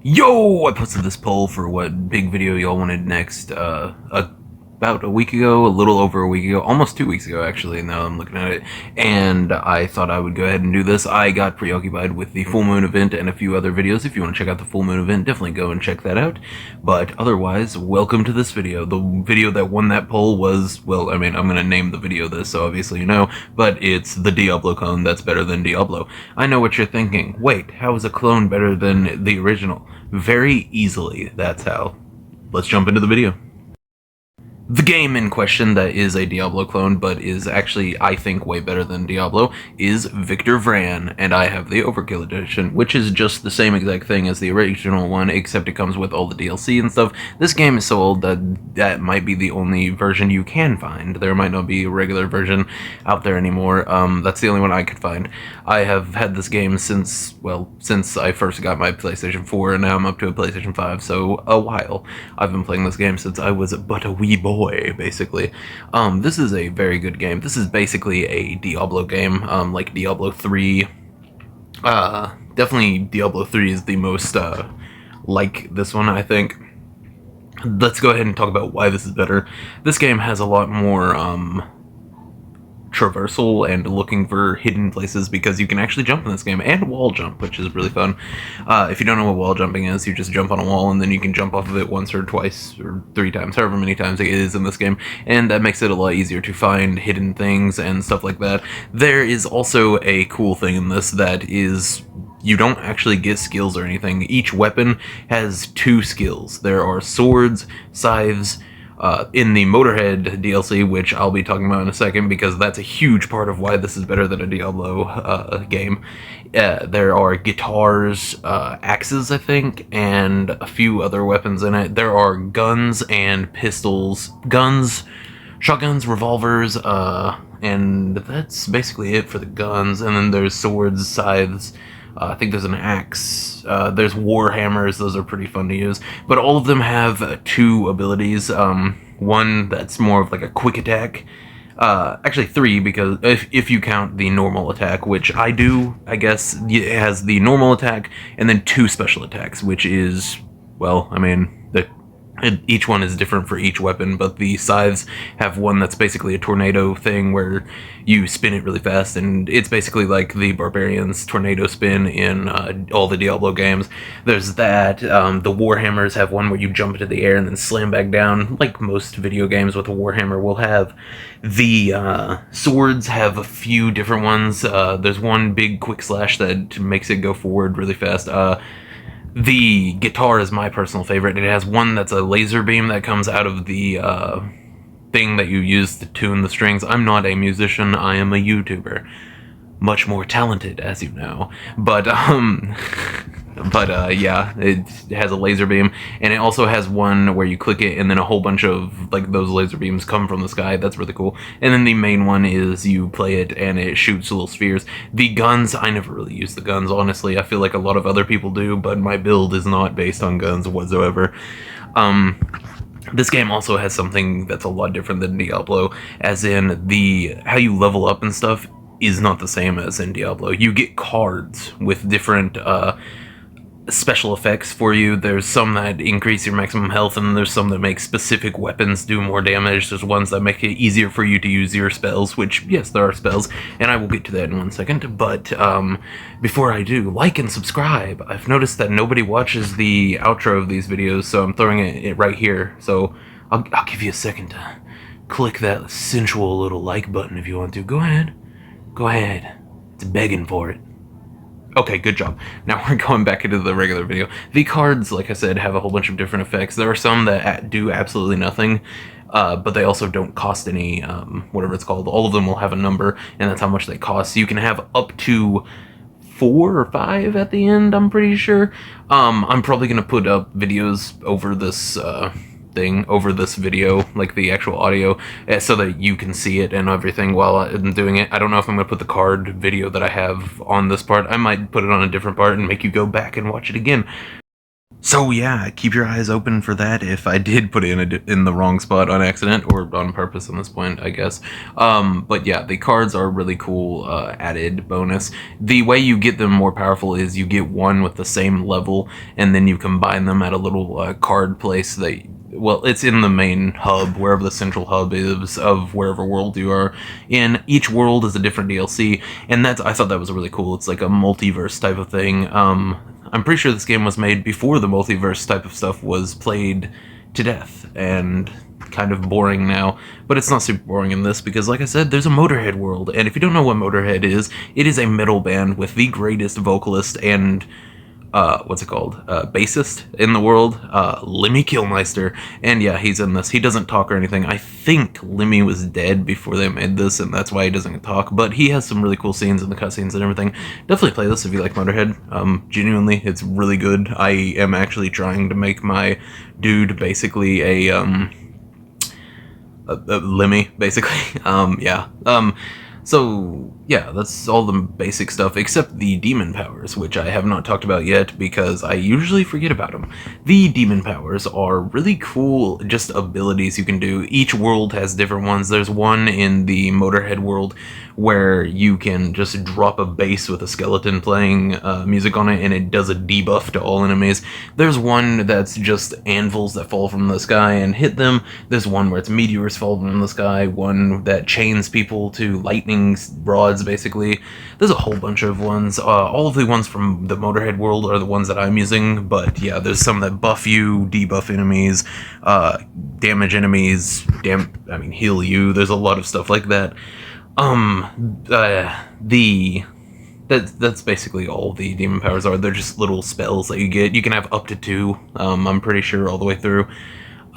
Yo! I posted this poll for what big video y'all wanted next, about a week ago, a little over a week ago, almost 2 weeks ago actually, now I'm looking at it, and I thought I would go ahead and do this. I got preoccupied with the full moon event and a few other videos. If you want to check out the full moon event, definitely go and check that out. But otherwise, welcome to this video. The video that won that poll was, well, I mean, I'm gonna name the video this, so obviously you know, but it's the Diablo clone that's better than Diablo. I know what you're thinking. Wait, how is a clone better than the original? Very easily, that's how. Let's jump into the video. The game in question that is a Diablo clone, but is actually, I think, way better than Diablo, is Victor Vran, and I have the Overkill Edition, which is just the same exact thing as the original one, except it comes with all the DLC and stuff. This game is so old that that might be the only version you can find. There might not be a regular version out there anymore. That's the only one I could find. I have had this game since I first got my PlayStation 4, and now I'm up to a PlayStation 5, so a while. I've been playing this game since I was but a wee boy. Basically. This is a very good game. This is basically a Diablo game, like Diablo 3. Definitely Diablo 3 is the most, like this one, I think. Let's go ahead and talk about why this is better. This game has a lot more, traversal and looking for hidden places, because you can actually jump in this game, and wall jump, which is really fun. If you don't know what wall jumping is, you just jump on a wall and then you can jump off of it once or twice or 3 times, however many times it is in this game, and that makes it a lot easier to find hidden things and stuff like that. There is also a cool thing in this that is, you don't actually get skills or anything. Each weapon has 2 skills. There are swords, scythes, in the Motorhead DLC, which I'll be talking about in a second, because that's a huge part of why this is better than a Diablo game. There are guitars, axes, I think, and a few other weapons in it. There are guns and pistols, shotguns, revolvers, and that's basically it for the guns. And then there's swords, scythes, I think there's an axe, there's war hammers, those are pretty fun to use, but all of them have 2 abilities, one that's more of like a quick attack, actually 3, because if you count the normal attack, which I do, I guess. It has the normal attack, and then 2 special attacks, which is, well, I mean, each one is different for each weapon, but the scythes have one that's basically a tornado thing where you spin it really fast, and it's basically like the Barbarian's tornado spin in all the Diablo games. There's that. The Warhammers have one where you jump into the air and then slam back down, like most video games with a Warhammer will have. The swords have a few different ones. There's one big quick slash that makes it go forward really fast. The guitar is my personal favorite. It has one that's a laser beam that comes out of the thing that you use to tune the strings. I'm not a musician, I am a YouTuber. Much more talented, as you know. But yeah, it has a laser beam, and it also has one where you click it and then a whole bunch of, like, those laser beams come from the sky. That's really cool. And then the main one is you play it and it shoots little spheres. The guns, I never really use the guns, honestly. I feel like a lot of other people do, but my build is not based on guns whatsoever. This game also has something that's a lot different than Diablo, as in how you level up and stuff is not the same as in Diablo. You get cards with different special effects for you. There's some that increase your maximum health, and there's some that make specific weapons do more damage. There's ones that make it easier for you to use your spells, which, yes, there are spells, and I will get to that in 1 second. But before I do, like and subscribe. I've noticed that nobody watches the outro of these videos, so I'm throwing it right here. So I'll give you a second to click that sensual little like button if you want to. Go ahead. Go ahead. It's begging for it. Okay, good job. Now we're going back into the regular video. The cards, like I said, have a whole bunch of different effects. There are some that do absolutely nothing, but they also don't cost any, whatever it's called. All of them will have a number, and that's how much they cost. So you can have up to 4 or 5 at the end, I'm pretty sure. I'm probably going to put up videos over this, over this video, like the actual audio, so that you can see it and everything while I'm doing it. I don't know if I'm going to put the card video that I have on this part. I might put it on a different part and make you go back and watch it again. So yeah, keep your eyes open for that. If I did put it in the wrong spot on accident or on purpose, on this point, I guess. But yeah, the cards are really cool. Added bonus. The way you get them more powerful is you get one with the same level, and then you combine them at a little card place that. Well, it's in the main hub, wherever the central hub is of wherever world you are in. Each world is a different DLC, and I thought that was really cool. It's like a multiverse type of thing. I'm pretty sure this game was made before the multiverse type of stuff was played to death, and kind of boring now, but it's not super boring in this because, like I said, there's a Motorhead world, and if you don't know what Motorhead is, it is a metal band with the greatest vocalist and what's it called? Bassist in the world, Lemmy Kilmister. And yeah, he's in this. He doesn't talk or anything. I think Lemmy was dead before they made this, and that's why he doesn't talk. But he has some really cool scenes in the cutscenes and everything. Definitely play this if you like Motorhead. Genuinely, it's really good. I am actually trying to make my dude basically a Lemmy, basically. Yeah. So, yeah, that's all the basic stuff, except the demon powers, which I have not talked about yet because I usually forget about them. The demon powers are really cool, just abilities you can do. Each world has different ones. There's one in the Motorhead world where you can just drop a bass with a skeleton playing music on it, and it does a debuff to all enemies. There's one that's just anvils that fall from the sky and hit them. There's one where it's meteors falling from the sky, one that chains people to lightning rods, basically. There's a whole bunch of ones. All of the ones from the Motorhead world are the ones that I'm using, but yeah, there's some that buff you, debuff enemies, damage enemies, heal you. There's a lot of stuff like that. That's basically all the demon powers are. They're just little spells that you get. You can have up to 2, I'm pretty sure, all the way through.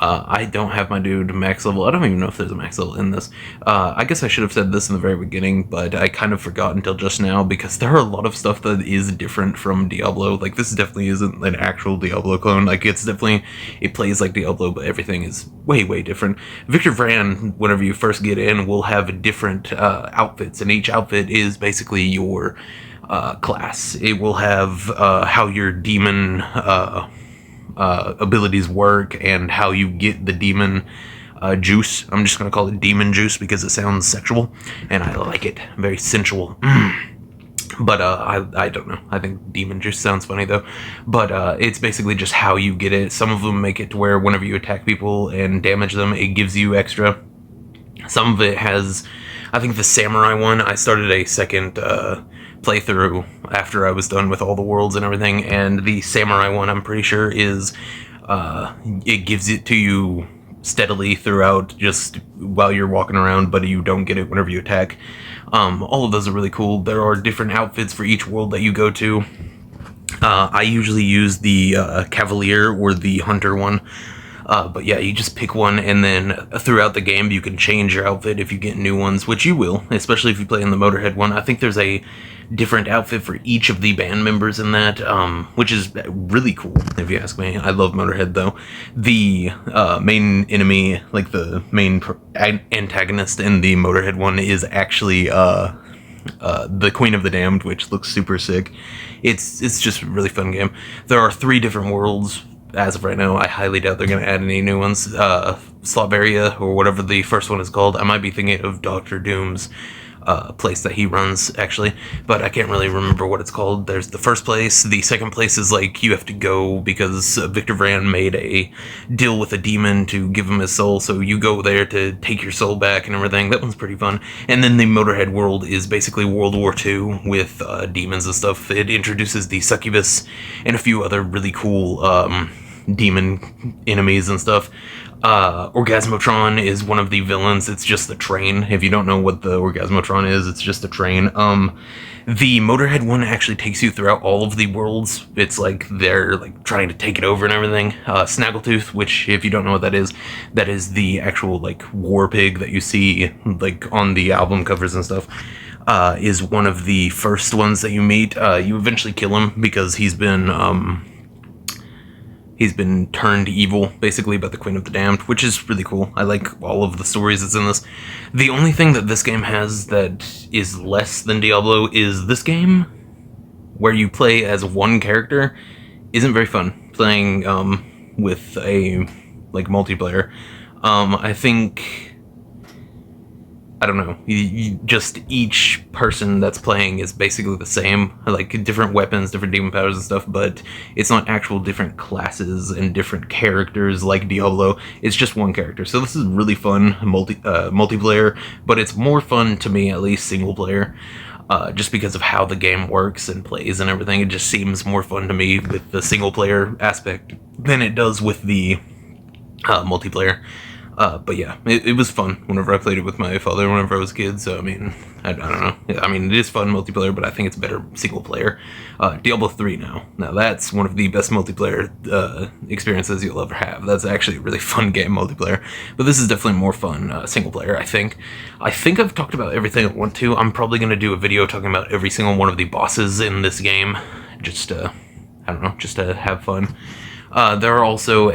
I don't have my dude max level. I don't even know if there's a max level in this. I guess I should have said this in the very beginning, but I kind of forgot until just now because there are a lot of stuff that is different from Diablo. Like, this definitely isn't an actual Diablo clone. Like, it plays like Diablo, but everything is way, way different. Victor Vran, whenever you first get in, will have different outfits, and each outfit is basically your class. It will have how your demon abilities work and how you get the demon juice. I'm just going to call it demon juice because it sounds sexual, and I like it. Very sensual. But I don't know. I think demon juice sounds funny though. But it's basically just how you get it. Some of them make it to where whenever you attack people and damage them, it gives you extra. Some of it has, I think the samurai one, I started a second playthrough after I was done with all the worlds and everything, and the samurai one, I'm pretty sure, is it gives it to you steadily throughout just while you're walking around, but you don't get it whenever you attack. All of those are really cool. There are different outfits for each world that you go to. I usually use the Cavalier or the Hunter one. But yeah, you just pick one, and then throughout the game you can change your outfit if you get new ones, which you will, especially if you play in the Motorhead one. I think there's a different outfit for each of the band members in that, which is really cool, if you ask me. I love Motorhead, though. The main enemy, like the main antagonist in the Motorhead one, is actually the Queen of the Damned, which looks super sick. It's just a really fun game. There are 3 different worlds. As of right now, I highly doubt they're going to add any new ones. Slavaria, or whatever the first one is called. I might be thinking of Dr. Doom's place that he runs, actually, but I can't really remember what it's called. There's the first place. The second place is like you have to go because Victor Vran made a deal with a demon to give him his soul, so you go there to take your soul back and everything. That one's pretty fun. And then the Motorhead world is basically World War II with demons and stuff. It introduces the succubus and a few other really cool demon enemies and stuff. Orgasmotron is one of the villains. It's just the train. If you don't know what the Orgasmotron is, it's just a train. The Motorhead one actually takes you throughout all of the worlds. It's like they're like trying to take it over and everything. Snaggletooth, which if you don't know what that is the actual like war pig that you see like on the album covers and stuff. Is one of the first ones that you meet. You eventually kill him because he's been turned evil, basically, by the Queen of the Damned, which is really cool. I like all of the stories that's in this. The only thing that this game has that is less than Diablo is this game, where you play as one character, isn't very fun. playing with a like multiplayer. I think, I don't know, just each person that's playing is basically the same, like different weapons, different demon powers and stuff, but it's not actual different classes and different characters like Diablo. It's just one character. So this is really fun multiplayer, but it's more fun to me, at least single player, just because of how the game works and plays and everything. It just seems more fun to me with the single player aspect than it does with the multiplayer. But yeah, it was fun whenever I played it with my father whenever I was a kid, so I mean, I don't know. I mean, it is fun multiplayer, but I think it's better single player. Diablo 3 now. Now that's one of the best multiplayer experiences you'll ever have. That's actually a really fun game, multiplayer. But this is definitely more fun single player, I think. I think I've talked about everything I want to. I'm probably going to do a video talking about every single one of the bosses in this game. Just I don't know, just to have fun. There are also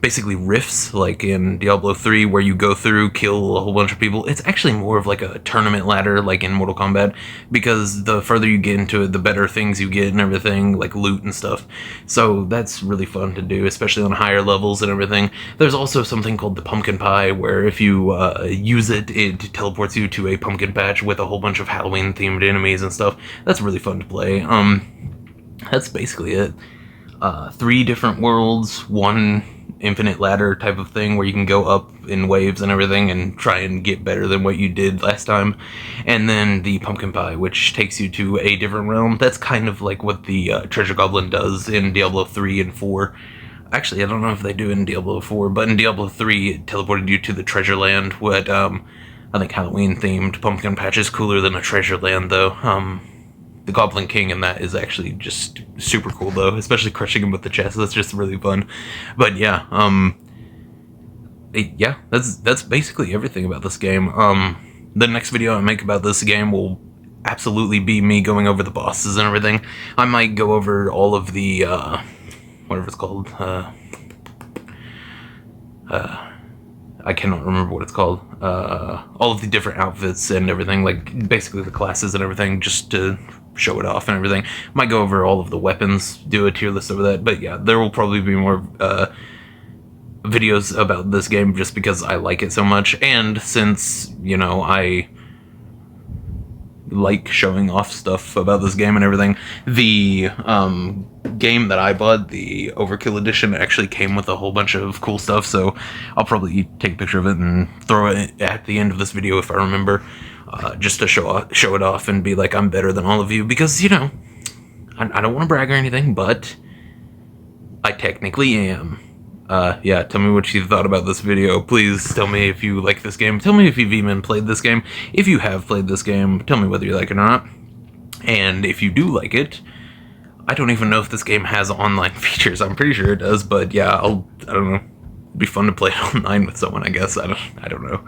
basically rifts, like in Diablo 3, where you go through, kill a whole bunch of people. It's actually more of like a tournament ladder, like in Mortal Kombat, because the further you get into it, the better things you get and everything, like loot and stuff. So that's really fun to do, especially on higher levels and everything. There's also something called the pumpkin pie, where if you use it, it teleports you to a pumpkin patch with a whole bunch of Halloween-themed enemies and stuff. That's really fun to play. That's basically it. 3 different worlds, 1 infinite ladder type of thing where you can go up in waves and everything and try and get better than what you did last time. And then the pumpkin pie, which takes you to a different realm. That's kind of like what the treasure goblin does in Diablo 3 and 4. Actually, I don't know if they do in Diablo 4, but in Diablo 3 it teleported you to the treasure land. What I think Halloween themed pumpkin patch is cooler than a treasure land though. The Goblin King in that is actually just super cool though, especially crushing him with the chest. That's just really fun. But yeah, yeah, that's basically everything about this game. The next video I make about this game will absolutely be me going over the bosses and everything. I might go over all of the whatever it's called. I cannot remember what it's called. All of the different outfits and everything, like basically the classes and everything, just to show it off and everything. Might go over all of the weapons, do a tier list over that, but yeah, there will probably be more videos about this game just because I like it so much, and since, you know, I like showing off stuff about this game and everything. The game that I bought, the Overkill Edition, actually came with a whole bunch of cool stuff, so I'll probably take a picture of it and throw it at the end of this video if I remember, just to show it off and be like, I'm better than all of you, because, you know, I don't want to brag or anything, but I technically am. Yeah, tell me what you thought about this video. Please tell me if you like this game. Tell me if you've even played this game. If you have played this game, tell me whether you like it or not. And if you do like it, I don't even know if this game has online features. I'm pretty sure it does, but yeah, I don't know. It'd be fun to play it online with someone, I guess. I don't know.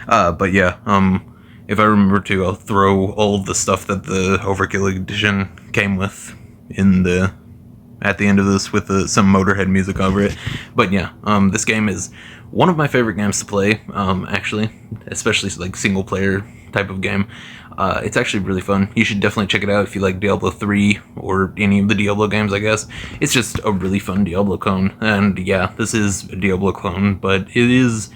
But yeah, if I remember to, I'll throw all of the stuff that the Overkill Edition came with at the end of this with some Motorhead music over it. But yeah, this game is one of my favorite games to play, actually, especially like single player type of game. It's actually really fun. You should definitely check it out if you like Diablo 3 or any of the Diablo games, I guess. It's just a really fun Diablo clone, and yeah, this is a Diablo clone, but it is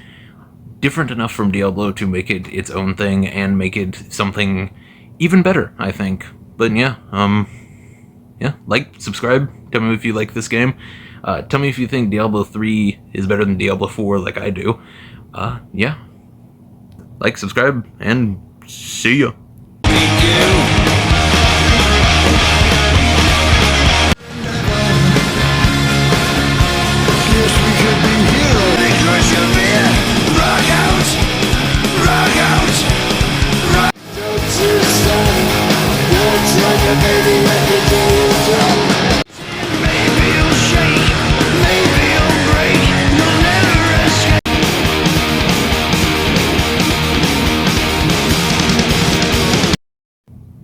different enough from Diablo to make it its own thing and make it something even better, I think. But yeah, yeah, like, subscribe, tell me if you like this game, tell me if you think Diablo 3 is better than Diablo 4 like I do. Yeah, like, subscribe, and see ya.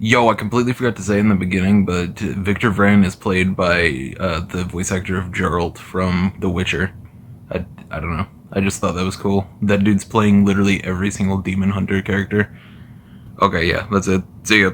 Yo, I completely forgot to say in the beginning, but Victor Vran is played by the voice actor of Geralt from The Witcher. I don't know. I just thought that was cool. That dude's playing literally every single Demon Hunter character. Okay, yeah, that's it. See ya.